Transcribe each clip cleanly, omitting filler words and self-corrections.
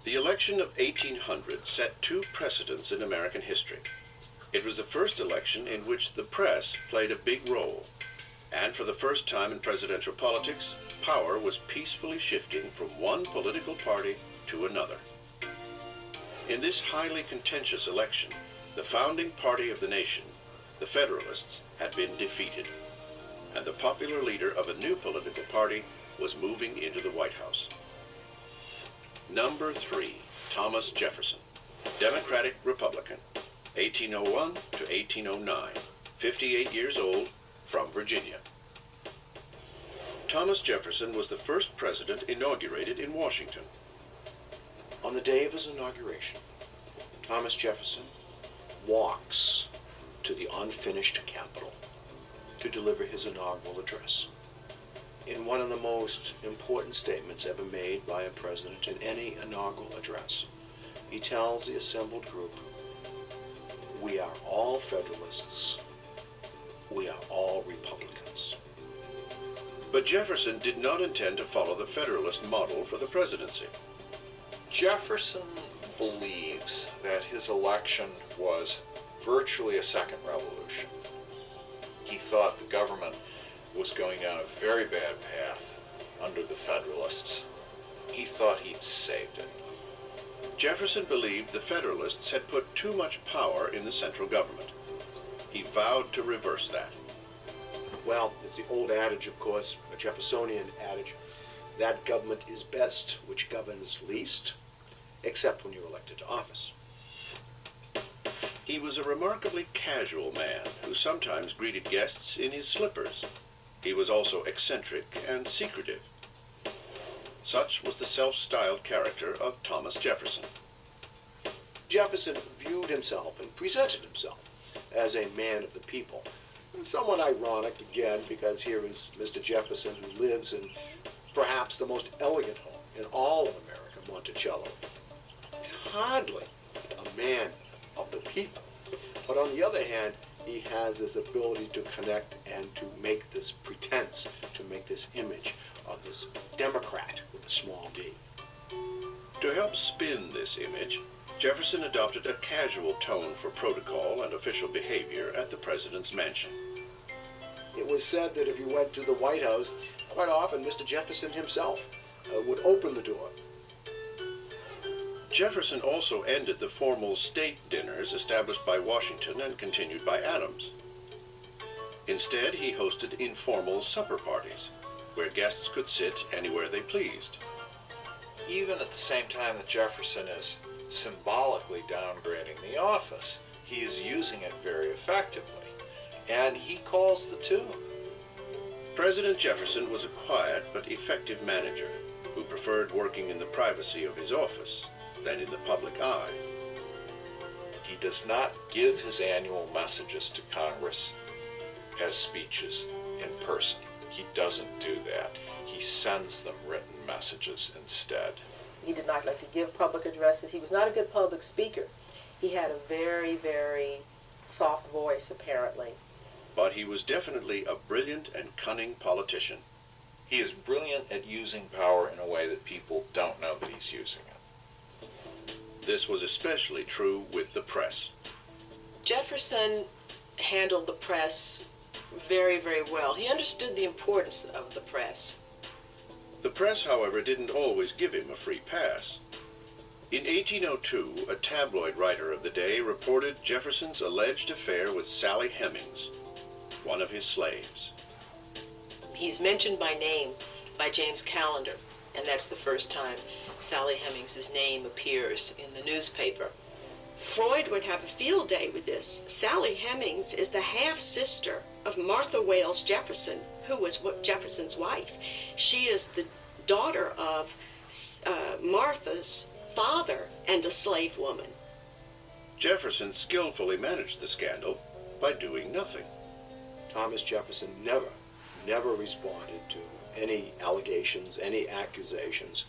The election of 1800 set two precedents in American history. It was the first election in which the press played a big role, and for the first time in presidential politics, power was peacefully shifting from one political party to another. In this highly contentious election, the founding party of the nation, the Federalists, had been defeated, and the popular leader of a new political party was moving into the White House. Number 3, Thomas Jefferson, Democratic Republican, 1801 to 1809, 58 years old, from Virginia. Thomas Jefferson was the first president inaugurated in Washington. On the day of his inauguration, Thomas Jefferson walks to the unfinished Capitol to deliver his inaugural address. In one of the most important statements ever made by a president in any inaugural address, he tells the assembled group, "We are all Federalists. We are all Republicans." But Jefferson did not intend to follow the Federalist model for the presidency. Jefferson believes that his election was virtually a second revolution. He thought the government was going down a very bad path under the Federalists. He thought he'd saved it. Jefferson believed the Federalists had put too much power in the central government. He vowed to reverse that. Well, it's the old adage, of course, a Jeffersonian adage, that government is best which governs least, except when you're elected to office. He was a remarkably casual man who sometimes greeted guests in his slippers. He was also eccentric and secretive. Such was the self-styled character of Thomas Jefferson. Jefferson viewed himself and presented himself as a man of the people. Somewhat ironic, again, because here is Mr. Jefferson, who lives in perhaps the most elegant home in all of America, Monticello. He's hardly a man of the people. But on the other hand, he has this ability to connect and to make this pretense, to make this image of this Democrat with a small d. To help spin this image, Jefferson adopted a casual tone for protocol and official behavior at the president's mansion. It was said that if you went to the White House, quite often Mr. Jefferson himself would open the door. Jefferson also ended the formal state dinners established by Washington and continued by Adams. Instead, he hosted informal supper parties, where guests could sit anywhere they pleased. Even at the same time that Jefferson is symbolically downgrading the office, he is using it very effectively, and he calls the tune. President Jefferson was a quiet but effective manager who preferred working in the privacy of his office than in the public eye. He does not give his annual messages to Congress as speeches in person. He doesn't do that. He sends them written messages instead. He did not like to give public addresses. He was not a good public speaker. He had a very, very soft voice, apparently. But he was definitely a brilliant and cunning politician. He is brilliant at using power in a way that people don't know that he's using it. This was especially true with the press. Jefferson handled the press very, very well. He understood the importance of the press. The press, however, didn't always give him a free pass. In 1802, a tabloid writer of the day reported Jefferson's alleged affair with Sally Hemings, one of his slaves. He's mentioned by name by James Callender, and that's the first time Sally Hemings' name appears in the newspaper. Freud would have a field day with this. Sally Hemings is the half-sister of Martha Wales Jefferson, who was Jefferson's wife. She is the daughter of Martha's father and a slave woman. Jefferson skillfully managed the scandal by doing nothing. Thomas Jefferson never responded to any allegations, any accusations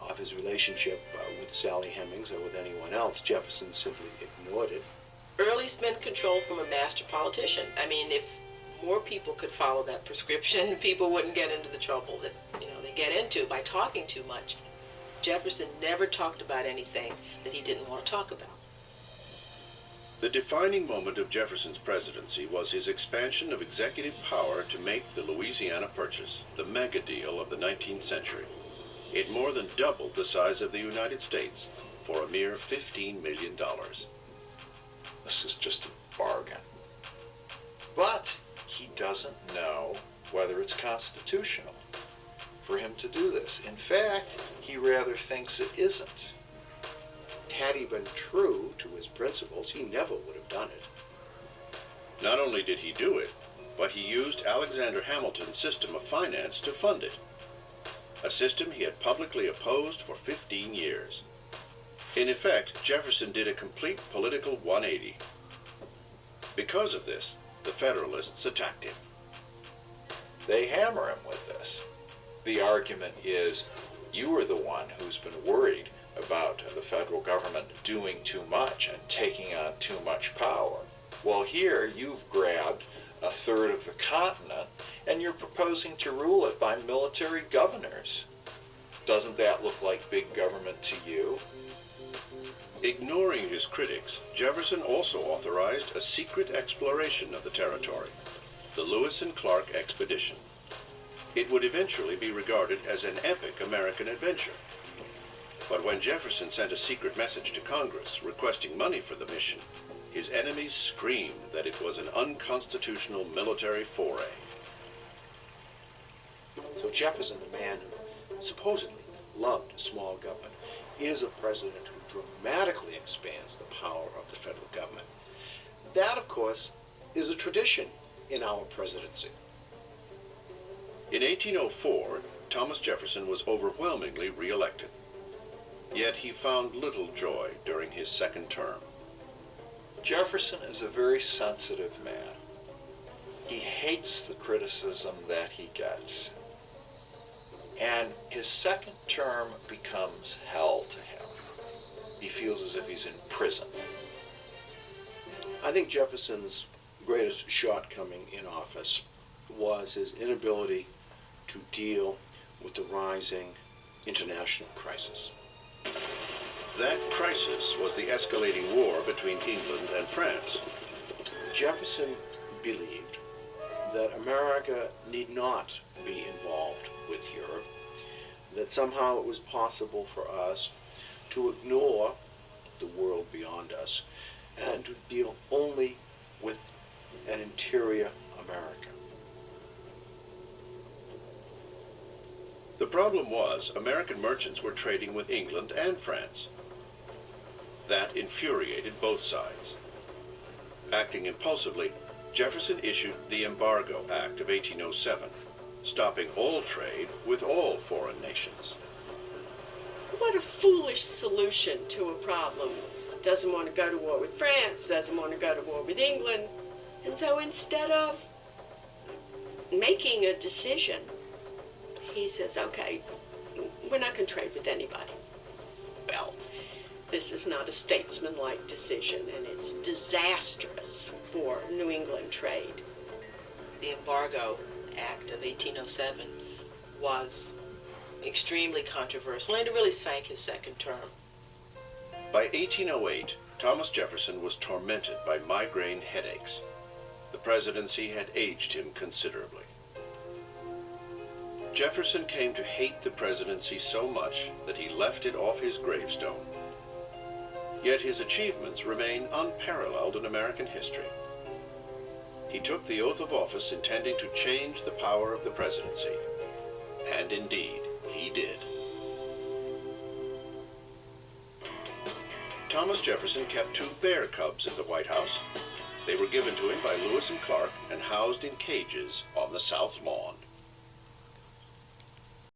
of his relationship with Sally Hemings or with anyone else. Jefferson simply ignored it. Early spent control from a master politician. I mean, if more people could follow that prescription, people wouldn't get into the trouble that, they get into by talking too much. Jefferson never talked about anything that he didn't want to talk about. The defining moment of Jefferson's presidency was his expansion of executive power to make the Louisiana Purchase, the mega deal of the 19th century. It more than doubled the size of the United States for a mere $15 million. This is just a bargain. But he doesn't know whether it's constitutional for him to do this. In fact, he rather thinks it isn't. Had he been true to his principles, he never would have done it. Not only did he do it, but he used Alexander Hamilton's system of finance to fund it, a system he had publicly opposed for 15 years. In effect, Jefferson did a complete political 180. Because of this, the Federalists attacked him. They hammer him with this. The argument is, you are the one who's been worried about the federal government doing too much and taking on too much power. Well, here you've grabbed a third of the continent and you're proposing to rule it by military governors. Doesn't that look like big government to you? Ignoring his critics, Jefferson also authorized a secret exploration of the territory, the Lewis and Clark expedition. It would eventually be regarded as an epic American adventure. But when Jefferson sent a secret message to Congress requesting money for the mission, his enemies screamed that it was an unconstitutional military foray. So Jefferson, the man who supposedly loved small government, is a president who dramatically expands the power of the federal government. That, of course, is a tradition in our presidency. In 1804, Thomas Jefferson was overwhelmingly re-elected. Yet he found little joy during his second term. Jefferson is a very sensitive man. He hates the criticism that he gets. And his second term becomes hell to him. He feels as if he's in prison. I think Jefferson's greatest shortcoming in office was his inability to deal with the rising international crisis. That crisis was the escalating war between England and France. Jefferson believed that America need not be involved with Europe, that somehow it was possible for us to ignore the world beyond us and to deal only with an interior America. The problem was American merchants were trading with England and France. That infuriated both sides. Acting impulsively, Jefferson issued the Embargo Act of 1807, stopping all trade with all foreign nations. What a foolish solution to a problem. Doesn't want to go to war with France, doesn't want to go to war with England. And so instead of making a decision, he says, okay, we're not going to trade with anybody. Well, this is not a statesmanlike decision, and it's disastrous for New England trade. The Embargo Act of 1807 was extremely controversial, and it really sank his second term. By 1808, Thomas Jefferson was tormented by migraine headaches. The presidency had aged him considerably. Jefferson came to hate the presidency so much that he left it off his gravestone. Yet his achievements remain unparalleled in American history. He took the oath of office intending to change the power of the presidency. And indeed, he did. Thomas Jefferson kept 2 bear cubs in the White House. They were given to him by Lewis and Clark and housed in cages on the South Lawn.